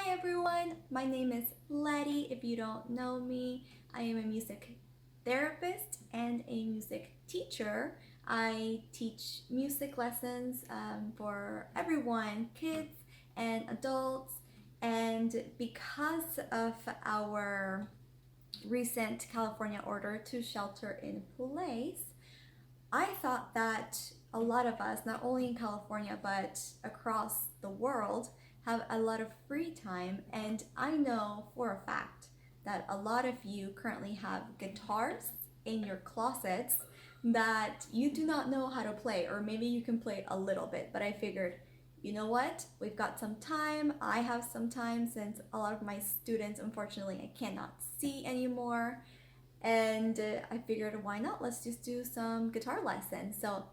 Hi everyone, my name is Letty. If you don't know me, I am a music therapist and a music teacher. I teach music lessons for everyone, kids and adults. And because of our recent California order to shelter in place, I thought that a lot of us, not only in California but across the world, have a lot of free time, and I know for a fact that a lot of you currently have guitars in your closets that you do not know how to play, or maybe you can play a little bit, but I figured, you know what, we've got some time. I have some time since a lot of my students, unfortunately, I cannot see anymore, and I figured, why not, let's just do some guitar lessons. So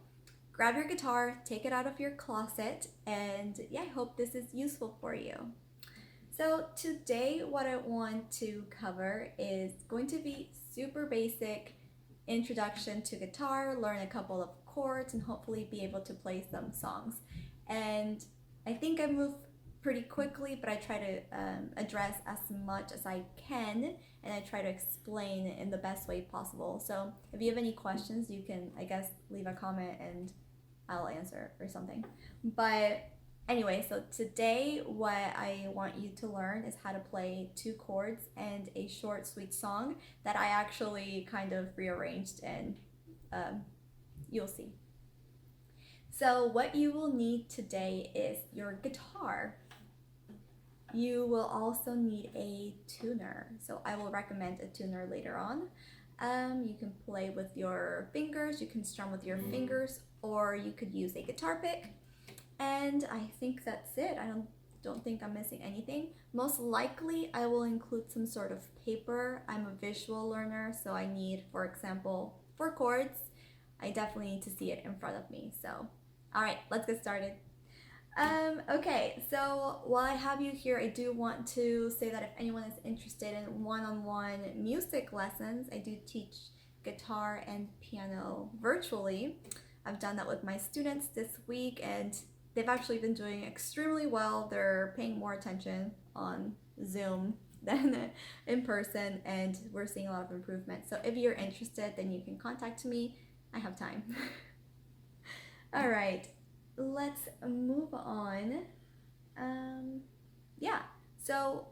grab your guitar, take it out of your closet, and yeah, I hope this is useful for you. So today what I want to cover is going to be super basic introduction to guitar, learn a couple of chords, and hopefully be able to play some songs. And I think I move pretty quickly, but I try to address as much as I can, and I try to explain it in the best way possible. So if you have any questions, you can, I guess, leave a comment and I'll answer or something. But anyway, so today what I want you to learn is how to play 2 chords and a short, sweet song that I actually kind of rearranged, and you'll see. So what you will need today is your guitar. You will also need a tuner. So I will recommend a tuner later on. You can play with your fingers, you can strum with your fingers, or you could use a guitar pick. And I think that's it. I don't think I'm missing anything. Most likely I will include some sort of paper. I'm a visual learner, so I need, for example, for chords, I definitely need to see it in front of me. So, all right, let's get started. Okay, so while I have you here, I do want to say that if anyone is interested in one-on-one music lessons, I do teach guitar and piano virtually. I've done that with my students this week, and they've actually been doing extremely well. They're paying more attention on Zoom than in person, and we're seeing a lot of improvement. So if you're interested, then you can contact me. I have time. All right. Let's move on. Yeah, so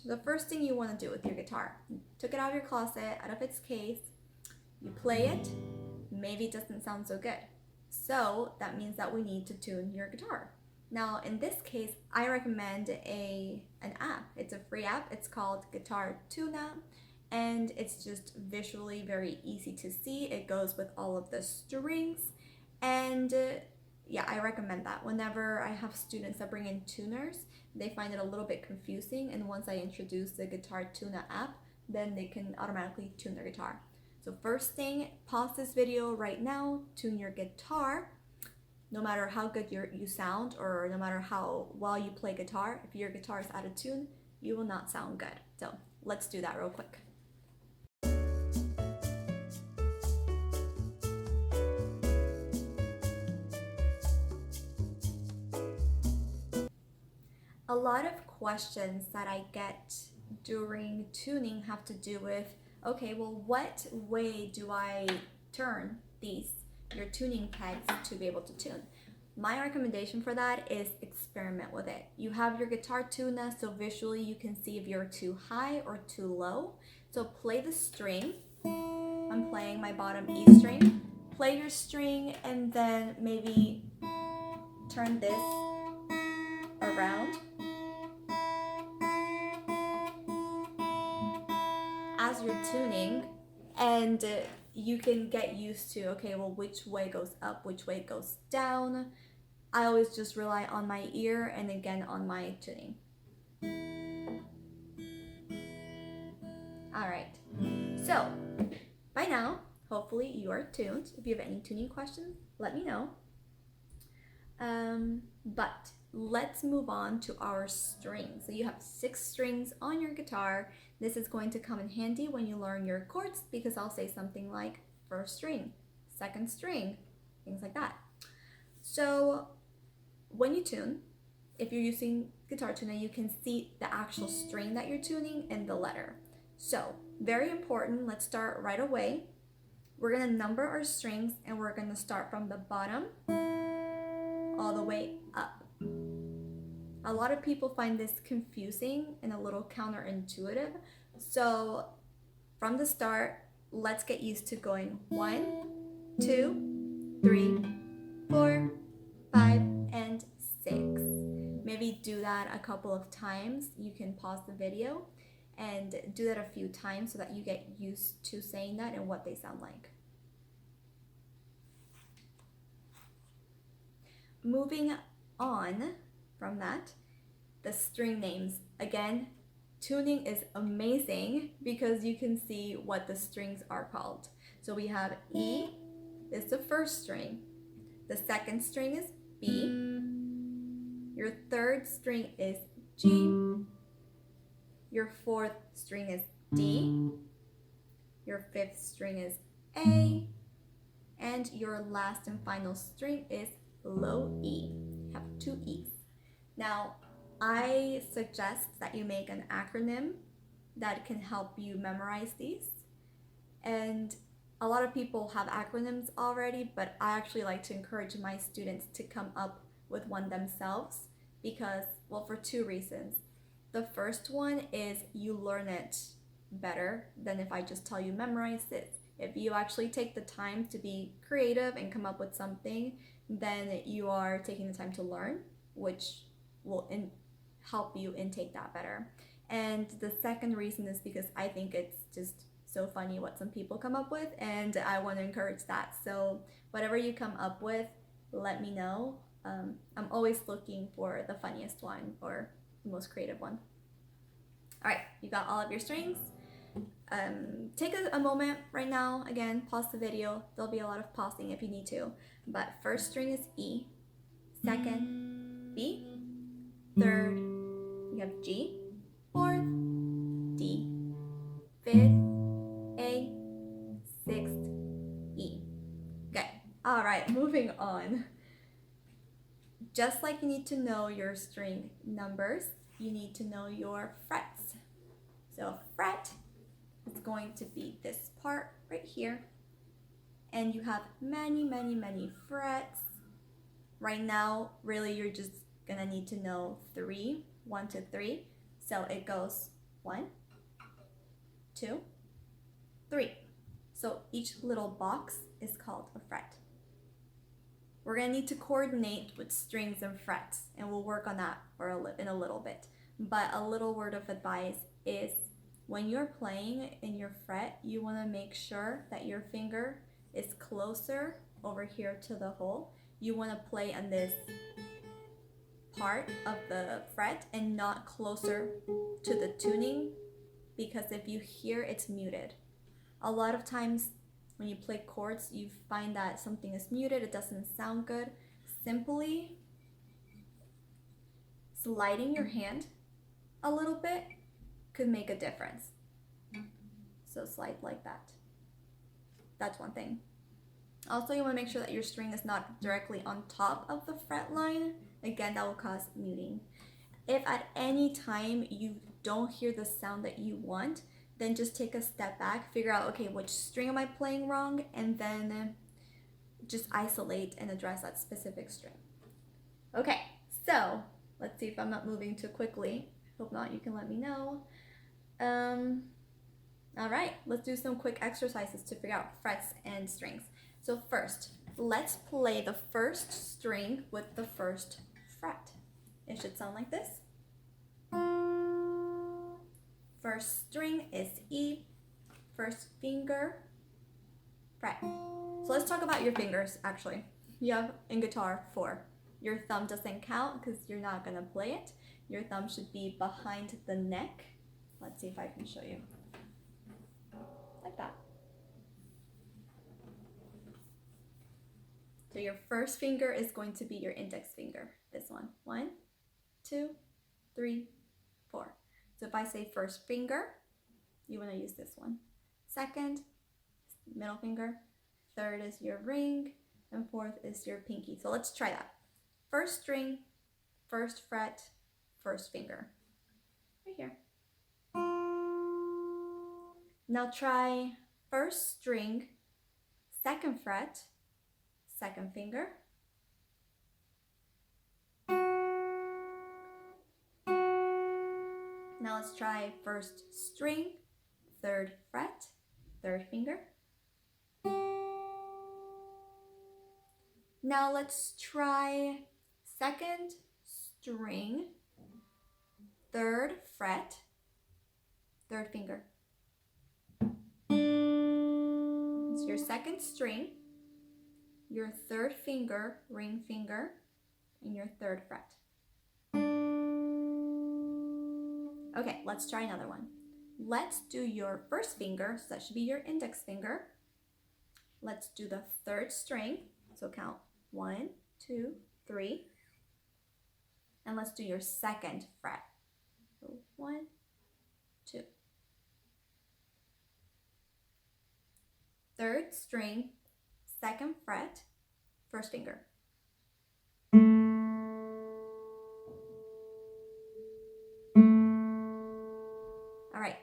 the first thing you want to do with your guitar, you took it out of your closet, out of its case, you play it, maybe it doesn't sound so good. So that means that we need to tune your guitar. Now in this case, I recommend an app. It's a free app. It's called Guitar Tuna, and it's just visually very easy to see. It goes with all of the strings. And yeah, I recommend that. Whenever I have students that bring in tuners, they find it a little bit confusing, and once I introduce the Guitar Tuna app, then they can automatically tune their guitar. So first thing, pause this video right now, tune your guitar. No matter how good you sound, or no matter how well you play guitar, if your guitar is out of tune, you will not sound good. So let's do that real quick. A lot of questions that I get during tuning have to do with, okay, well, what way do I turn your tuning pegs to be able to tune? My recommendation for that is experiment with it. You have your guitar tuna, so visually you can see if you're too high or too low. So play the string. I'm playing my bottom E string. Play your string and then maybe turn this around as you're tuning, and you can get used to, okay, well, which way goes up, which way goes down. I always just rely on my ear and again on my tuning. All right, so by now, hopefully you are tuned. If you have any tuning questions, let me know. But let's move on to our strings. So you have 6 strings on your guitar. This is going to come in handy when you learn your chords, because I'll say something like first string, second string, things like that. So when you tune, if you're using guitar tuner, you can see the actual string that you're tuning and the letter. So very important, let's start right away. We're gonna number our strings and we're gonna start from the bottom all the way up. A lot of people find this confusing and a little counterintuitive. So from the start, let's get used to going 1, 2, 3, 4, 5, and 6. Maybe do that a couple of times. You can pause the video and do that a few times so that you get used to saying that and what they sound like. Moving on from that, the string names. Again, tuning is amazing because you can see what the strings are called. So we have E is the first string. The second string is B. Your third string is G. Your fourth string is D. Your fifth string is A. And your last and final string is low E. You have 2 E's. Now, I suggest that you make an acronym that can help you memorize these. And a lot of people have acronyms already, but I actually like to encourage my students to come up with one themselves because, well, for 2 reasons. The first one is you learn it better than if I just tell you memorize it. If you actually take the time to be creative and come up with something, then you are taking the time to learn, which will help you intake that better. And the second reason is because I think it's just so funny what some people come up with, and I want to encourage that. So whatever you come up with, let me know. I'm always looking for the funniest one or the most creative one. All right, you got all of your strings. Take a moment right now. Again, pause the video. There'll be a lot of pausing if you need to. But first string is E, second B, third you have G, fourth D, fifth A, sixth E. Okay, all right, moving on. Just like you need to know your string numbers, you need to know your frets. So a fret is going to be this part right here. And you have many, many, many frets. Right now, really, you're just gonna need to know 3, 1 to 3. So it goes 1, 2, 3. So each little box is called a fret. We're gonna need to coordinate with strings and frets, and we'll work on that in a little bit. But a little word of advice is when you're playing in your fret, you wanna make sure that your finger is closer over here to the hole. You wanna play on this part of the fret and not closer to the tuning, because if you hear it's muted. A lot of times when you play chords, you find that something is muted, it doesn't sound good. Simply sliding your hand a little bit could make a difference. So slide like that. That's one thing. Also, you want to make sure that your string is not directly on top of the fret line. Again, that will cause muting. If at any time you don't hear the sound that you want, then just take a step back, figure out, okay, which string am I playing wrong, and then just isolate and address that specific string. Okay, so let's see if I'm not moving too quickly. Hope not, you can let me know. All right, let's do some quick exercises to figure out frets and strings. So first, let's play the first string with the first fret. It should sound like this. First string is E, first finger, fret. So let's talk about your fingers, actually. You have in guitar 4. Your thumb doesn't count because you're not gonna play it. Your thumb should be behind the neck. Let's see if I can show you. Like that. So your first finger is going to be your index finger, this one. 1, 2, 3, 4. So if I say first finger, you want to use this one. Second, middle finger. Third is your ring, and fourth is your pinky. So let's try that. First string, first fret, first finger. Right here. Now try first string, second fret, second finger. Now let's try first string, third fret, third finger. Now let's try second string, third fret, third finger. It's your second string, your third finger, ring finger, and your third fret. Okay, let's try another one. Let's do your first finger, so that should be your index finger. Let's do the third string, so count 1, 2, 3. And let's do your second fret. So 1, 2. Third string, second fret, first finger. All right,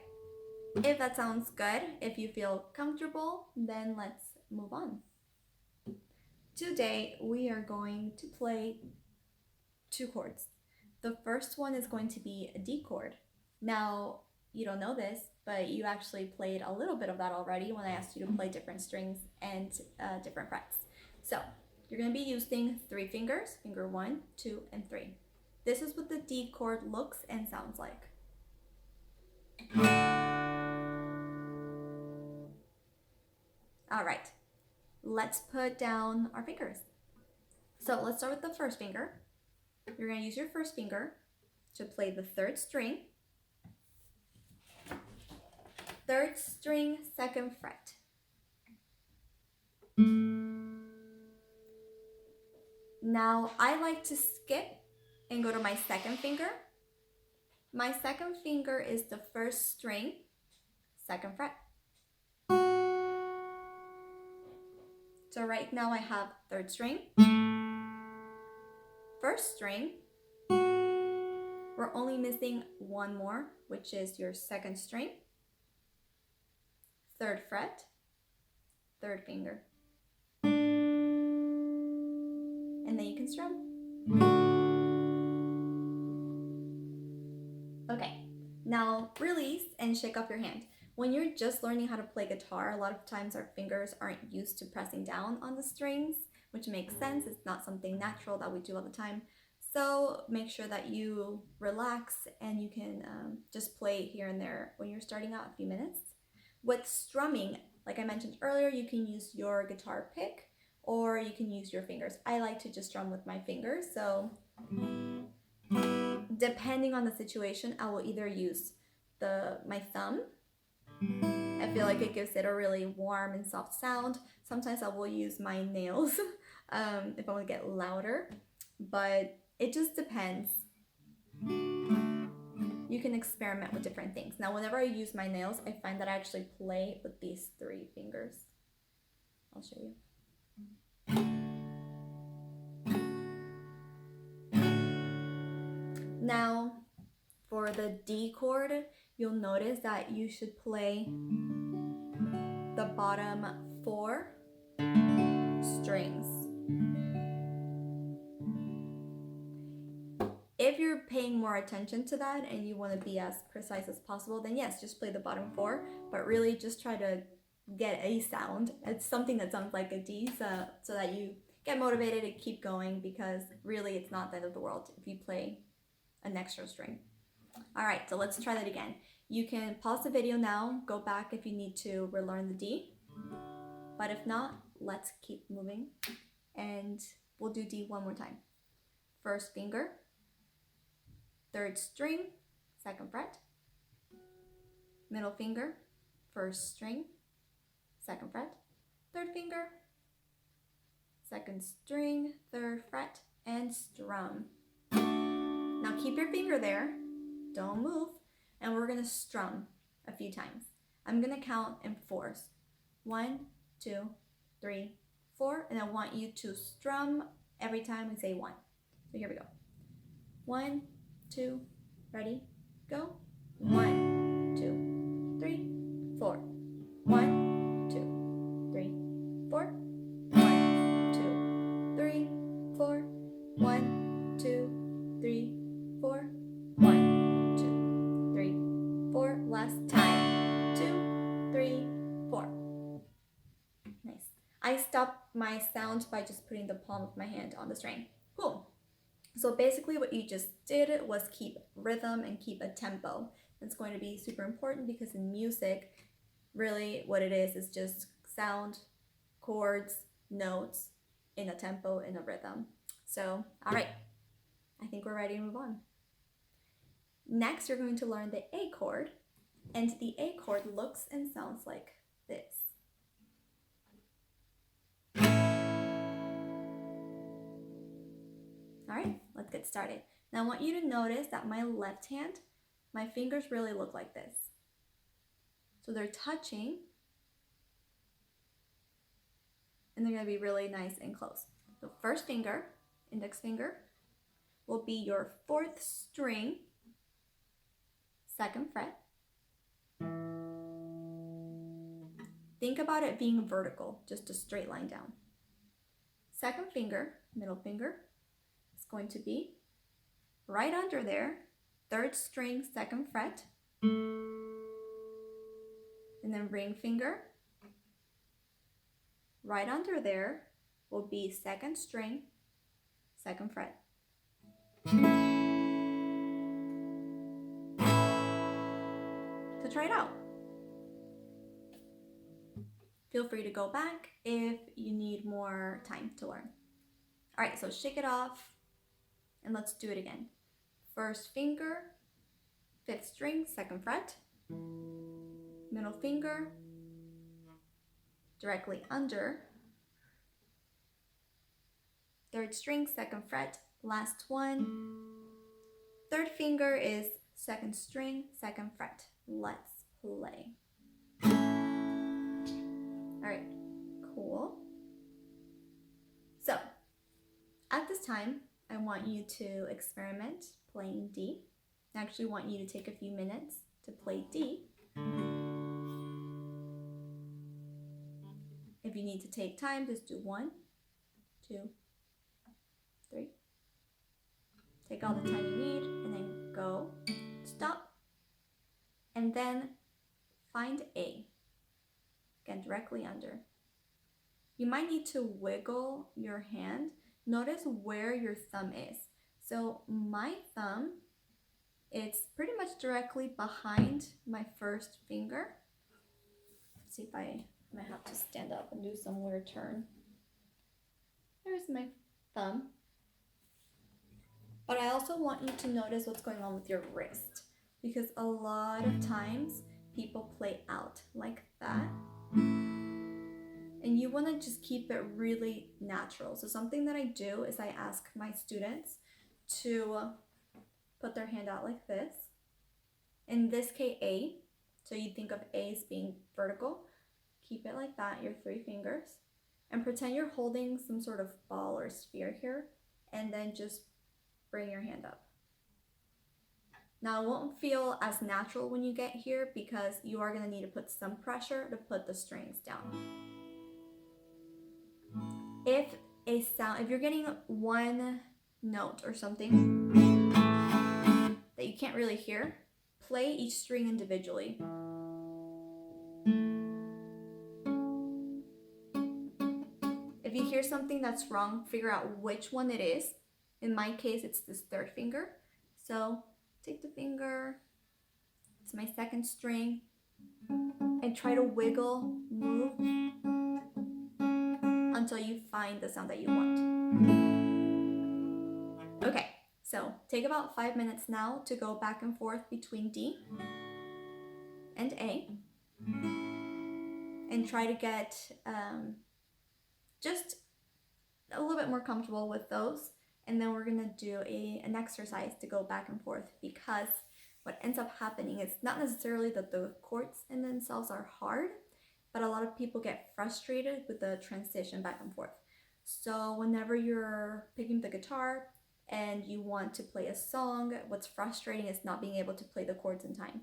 if that sounds good, if you feel comfortable, then let's move on. Today, we are going to play 2 chords. The first one is going to be a D chord. Now, you don't know this, but you actually played a little bit of that already when I asked you to play different strings and different frets. So, you're going to be using 3 fingers, finger 1, 2, and 3. This is what the D chord looks and sounds like. All right, let's put down our fingers. So let's start with the first finger. You're going to use your first finger to play the third string. Third string, second fret. Now I like to skip and go to my second finger. My second finger is the first string, second fret. So right now I have third string, first string. We're only missing one more, which is your second string, third fret, third finger. And then you can strum. Okay, now release and shake off your hand. When you're just learning how to play guitar, a lot of times our fingers aren't used to pressing down on the strings, which makes sense. It's not something natural that we do all the time. So make sure that you relax and you can just play here and there when you're starting out a few minutes. With strumming, like I mentioned earlier, you can use your guitar pick or you can use your fingers. I like to just strum with my fingers, so depending on the situation, I will either use my thumb. I feel like it gives it a really warm and soft sound. Sometimes I will use my nails if I want to get louder, but it just depends. You can experiment with different things. Now, whenever I use my nails, I find that I actually play with these 3 fingers. I'll show you. Now, for the D chord, you'll notice that you should play the bottom 4 strings. If you're paying more attention to that and you want to be as precise as possible, then yes, just play the bottom 4, but really just try to get a sound. It's something that sounds like a D, so that you get motivated to keep going, because really it's not the end of the world if you play an extra string. All right, so let's try that again. You can pause the video now, go back if you need to relearn the D, but if not, let's keep moving and we'll do D one more time. First finger, third string, second fret, middle finger, first string, second fret, third finger, second string, third fret, and strum. Now keep your finger there, don't move, and we're gonna strum a few times. I'm gonna count in 4s. 1, 2, 3, 4, and I want you to strum every time we say 1. So here we go. 1, 2, ready, go. 1, 2, 3, 4. 1, 2, 3, 4. 1, 2, 3, 4. 1, 2, 3, 4. 1, 2, 3, 4. Last time. 2, 3, 4. Nice. I stopped my sound by just putting the palm of my hand on the string. Cool. So basically what you just did was keep rhythm and keep a tempo. It's going to be super important because in music, really what it is just sound, chords, notes in a tempo, in a rhythm. So, all right, I think we're ready to move on. Next, you're going to learn the A chord, and the A chord looks and sounds like this. All right, let's get started. Now I want you to notice that my left hand, my fingers really look like this. So they're touching, and they're going to be really nice and close. The first finger, index finger, will be your 4th string, 2nd fret. Think about it being vertical, just a straight line down. Second finger, middle finger, is going to be right under there, 3rd string, 2nd fret. And then ring finger, right under there will be 2nd string, 2nd fret. So try it out. Feel free to go back if you need more time to learn. All right, so shake it off and let's do it again. 1st finger, 5th string, 2nd fret. Middle finger, directly under. 3rd string, 2nd fret, last one. 3rd finger is 2nd string, 2nd fret. Let's play. All right, cool. So at this time, I want you to experiment playing D. I actually want you to take a few minutes to play D. If you need to take time, just do 1, 2, 3. Take all the time you need, and then go, stop, and then find A. Again, directly under. You might need to wiggle your hand. Notice where your thumb is. So my thumb, it's pretty much directly behind my 1st finger. Let's see if I might have to stand up and do some weird turn. There's my thumb. But I also want you to notice what's going on with your wrist, because a lot of times people play out like that. And you want to just keep it really natural. So something that I do is I ask my students to put their hand out like this. In this case, A. So you think of A as being vertical. Keep it like that, your 3 fingers. And pretend you're holding some sort of ball or sphere here. And then just bring your hand up. Now it won't feel as natural when you get here because you are going to need to put some pressure to put the strings down. If you're getting one note or something that you can't really hear, play each string individually. If you hear something that's wrong, figure out which one it is. In my case, it's this 3rd finger. So take the finger, it's my 2nd string, and try to wiggle, move, until you find the sound that you want. Okay, so take about 5 minutes now to go back and forth between D and A, and try to get just a little bit more comfortable with those. And then we're gonna do an exercise to go back and forth, because what ends up happening is not necessarily that the chords in themselves are hard, but a lot of people get frustrated with the transition back and forth. So whenever you're picking the guitar, and you want to play a song. What's frustrating is not being able to play the chords in time.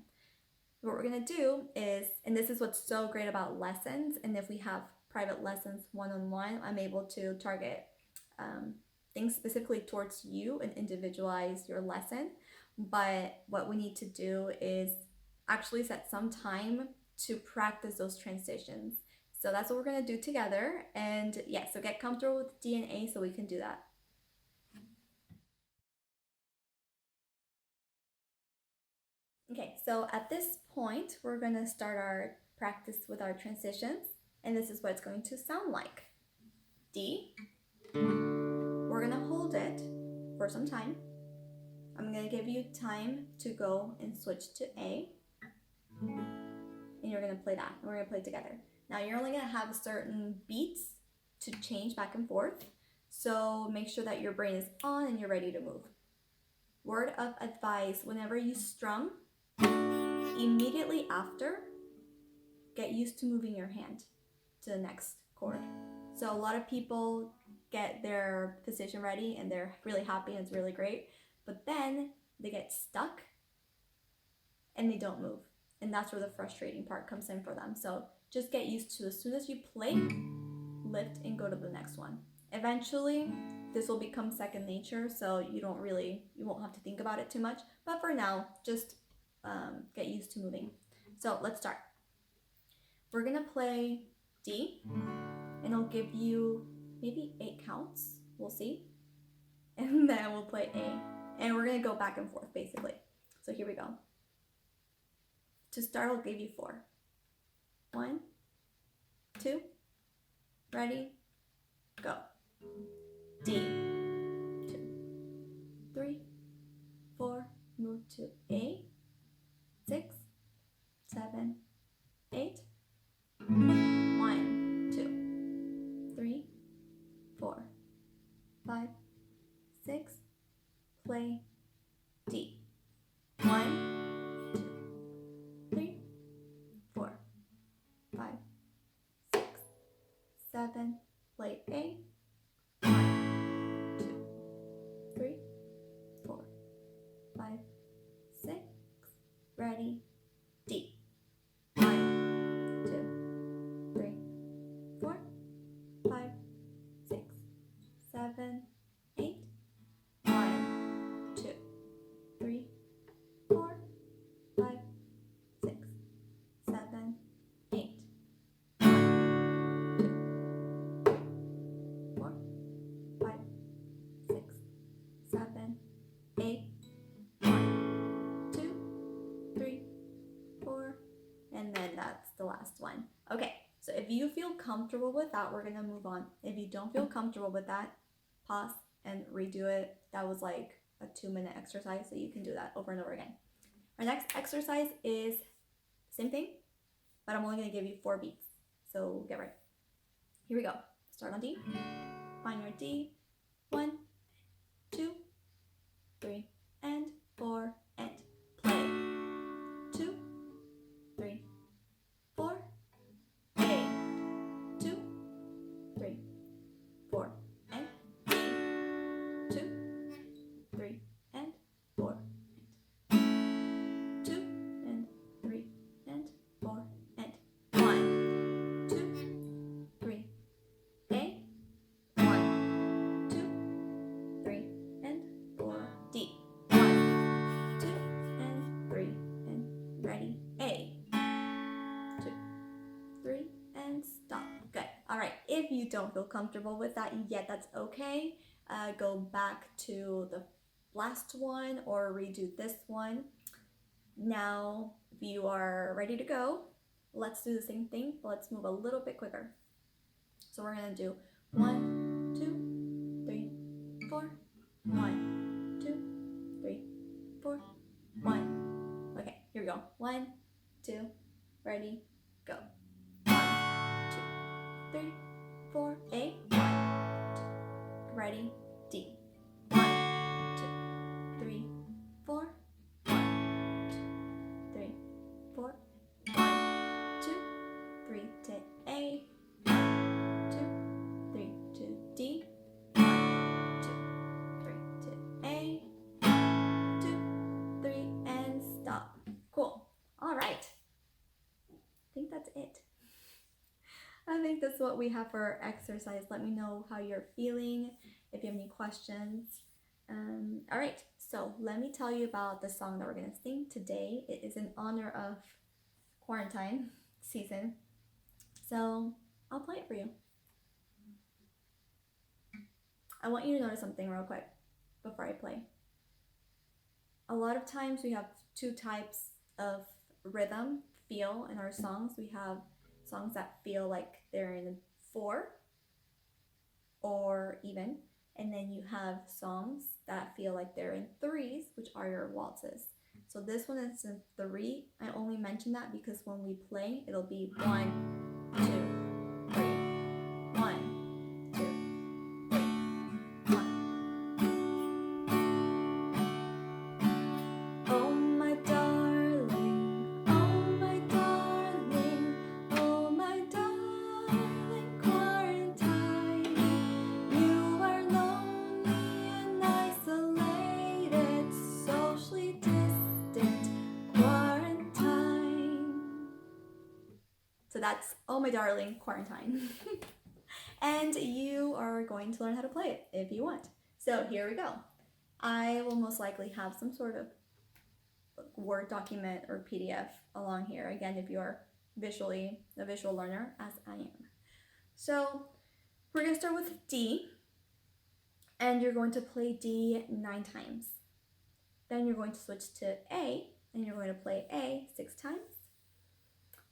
What we're gonna do is, and this is what's so great about lessons, and if we have private lessons one-on-one, I'm able to target things specifically towards you and individualize your lesson. But what we need to do is actually set some time to practice those transitions. So that's what we're gonna do together. And yeah, so get comfortable with D and A so we can do that. Okay, so at this point, we're gonna start our practice with our transitions, and this is what it's going to sound like. D, we're gonna hold it for some time. I'm gonna give you time to go and switch to A, and you're gonna play that, and we're gonna play it together. Now you're only gonna have certain beats to change back and forth, so make sure that your brain is on and you're ready to move. Word of advice, whenever you strum, immediately after, get used to moving your hand to the next chord. So a lot of people get their position ready and they're really happy and it's really great, but then they get stuck and they don't move. And that's where the frustrating part comes in for them. So just get used to, as soon as you play, lift and go to the next one. Eventually, this will become second nature, so you won't have to think about it too much. But for now, just get used to moving. So let's start. We're gonna play D, and I'll give you maybe 8 counts, we'll see. And then we'll play A, and we're gonna go back and forth basically. So here we go. To start, I'll give you 4. 1, 2, ready, go. D, 2, 3, 4, move to A, 6, 7, 8, 1, 2, 3, 4, 5, 6, play D. 1, 2, 3, 4, 5, 6, 7, play A. 1, 2, 3, 4, 5, 6, ready, D. 1, 2, 3, 4, 5, 6, 7, 8. 1, 2, 3, 4, 5, 6, 7, 8. 1, 2, 4, 5, 6, 7, 8. 1, 2, 3, 4, and then that's the last one. Okay, so if you feel comfortable with that, we're gonna move on. If you don't feel comfortable with that, pause and redo it. That was like a 2-minute exercise, so you can do that over and over again. Our next exercise is same thing, but I'm only gonna give you 4 beats. So get ready. Here we go. Start on D. Find your D. 1, 2, 3, and 4, and play. 2, 3, 4, A. 2, 3, 4, and D. 2, 3, and 4, and 2, and 3, and 4, and 1, 2, 3, A. 1, 2, 3, and 4, D. 1, 2, and 3, and ready, A. 2, 3, and stop. Good. All right. If you don't feel comfortable with that yet, that's okay. Go back to the last one or redo this one. Now, if you are ready to go, let's do the same thing, but let's move a little bit quicker. So we're gonna do 1, 2, 3, 4, 1, 2, 3, 4, 1. Okay, here we go. 1, 2, ready, go. 1, 2, 3, 4, A. 1, 2, ready, D. 1, 2, 3, 4. 1, 2, 3, 4. 1, 2, 3 to A. 1, 2, 3 to D. 1, 2, 3 to that's it. I think that's what we have for our exercise. Let me know how you're feeling, if you have any questions. All right, so let me tell you about the song that we're going to sing today. It is in honor of quarantine season. So I'll play it for you. I want you to notice something real quick before I play. A lot of times we have two types of rhythm, feel in our songs. We have songs that feel like they're in 4 or even, and then you have songs that feel like they're in 3s, which are your waltzes. So this one is in 3. I only mention that because when we play, it'll be 1, 2, 3, 1, 2, 3, 1. Oh my darling, oh my darling, oh my darling quarantine. You are lonely and isolated, socially distant quarantine. So that's Oh My Darling Quarantine. And you are going to learn how to play it if you want. So here we go. I will most likely have some sort of Word document or PDF along here, again, if you're a visual learner, as I am. So we're going to start with D, and you're going to play D 9 times. Then you're going to switch to A, and you're going to play A 6 times.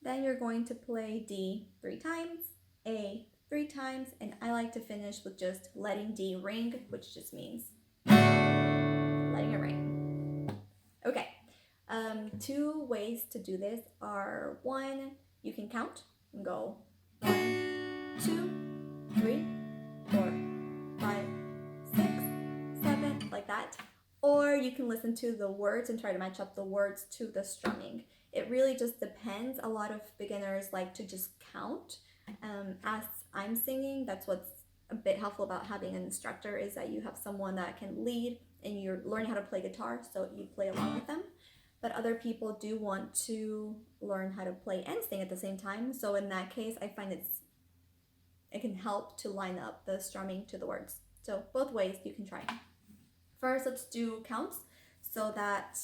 Then you're going to play D 3 times, A 3 times, and I like to finish with just letting D ring, which just means letting it ring. Okay, 2 ways to do this are, 1, you can count and go 1, 2, 3, 4, 5, 6, 7, like that. Or you can listen to the words and try to match up the words to the strumming. It really just depends. A lot of beginners like to just count. As I'm singing, that's what's a bit helpful about having an instructor, is that you have someone that can lead and you're learning how to play guitar, so you play along with them. But other people do want to learn how to play and sing at the same time. So in that case, I find it can help to line up the strumming to the words. So both ways you can try. First, let's do counts so that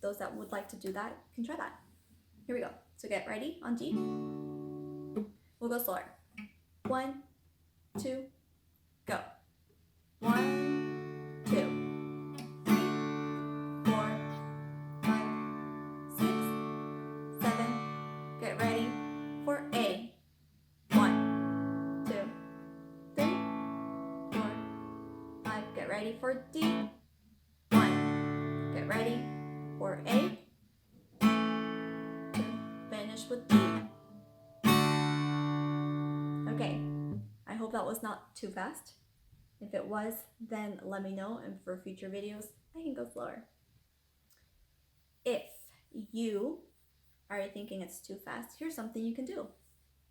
those that would like to do that can try that. Here we go. So get ready on D. We'll go slower. 1, 2, go. 1, 2, 3, 4, 5, 6, 7. Get ready for A. 1, 2, 3, 4, 5. Get ready for D. 1. Get ready for A. 2. Finish with D. Okay, I hope that was not too fast. If it was, then let me know, and for future videos, I can go slower. If you are thinking it's too fast, here's something you can do.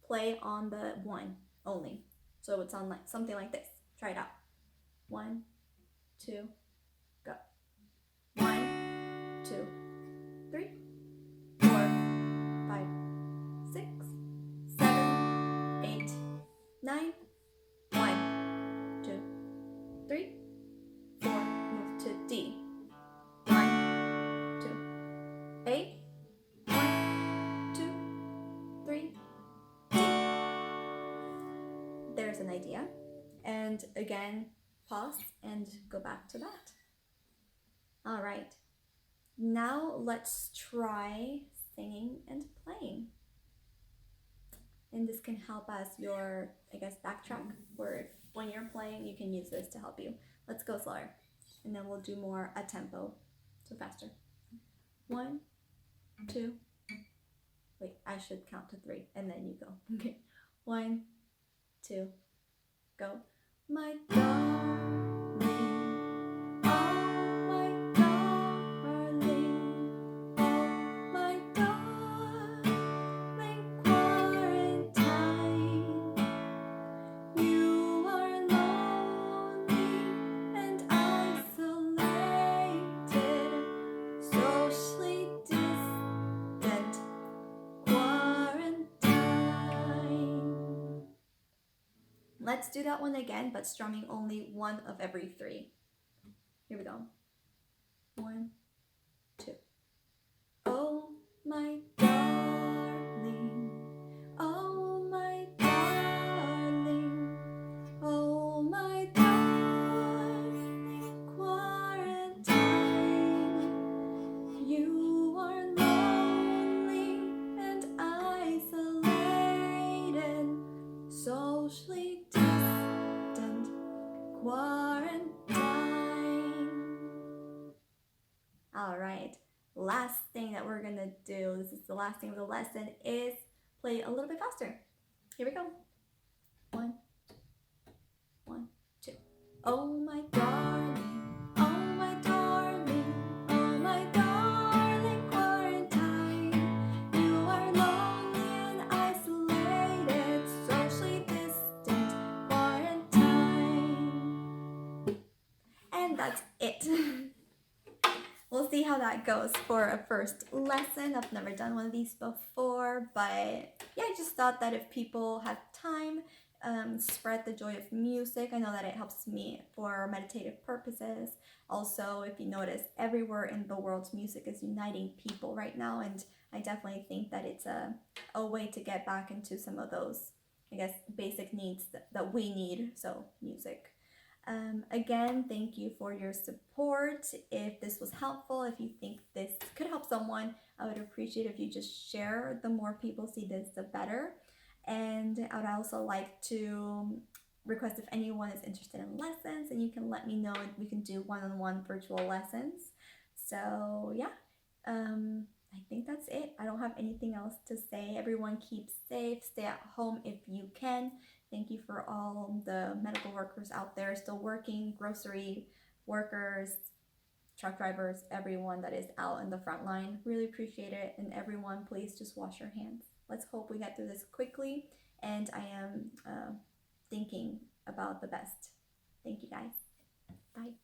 Play on the 1 only. So it's on like something like this. Try it out. 1, 2, go. 1, 2, 3, 4, 5, 6, 7, 8, 9. 1, 2, 3, 4. Move to D. 1, 2, A. 1, 2, 3, D. There's an idea. And again, pause and go back to that. All right. Now let's try singing and playing. And this can help as your, backtrack, where when you're playing, you can use this to help you. Let's go slower. And then we'll do more a tempo, so faster. 1, 2, wait, I should count to 3, and then you go. Okay, 1, 2, go. My darling, oh my darling, oh my darling quarantine. You are lonely and isolated, socially distant quarantine. Let's do that one again, but strumming only one of every three. Here we go. 1, 2. Oh my darling, oh my darling, oh my darling quarantine. You are lonely and isolated, socially distant quarantine. All right, last thing that we're gonna do, this is the last thing of the lesson, is play a little bit faster. Here we go. 1, 1, 2. Oh my darling, oh my darling, oh my darling quarantine. You are lonely and isolated, socially distant quarantine. And that's it. We'll see how that goes for a first lesson. I've never done one of these before, but yeah, I just thought that if people have time, spread the joy of music. I know that it helps me for meditative purposes. Also, if you notice, everywhere in the world, music is uniting people right now, and I definitely think that it's a way to get back into some of those, I guess, basic needs that we need, so music. Again, thank you for your support. If this was helpful, if you think this could help someone, I would appreciate if you just share. The more people see this, the better. And I would also like to request if anyone is interested in lessons, and you can let me know, and we can do one-on-one virtual lessons. So yeah, I think that's it. I don't have anything else to say. Everyone keep safe, stay at home if you can. Thank you for all the medical workers out there still working, grocery workers, truck drivers, everyone that is out in the front line. Really appreciate it. And everyone, please just wash your hands. Let's hope we get through this quickly. And I am thinking about the best. Thank you guys. Bye.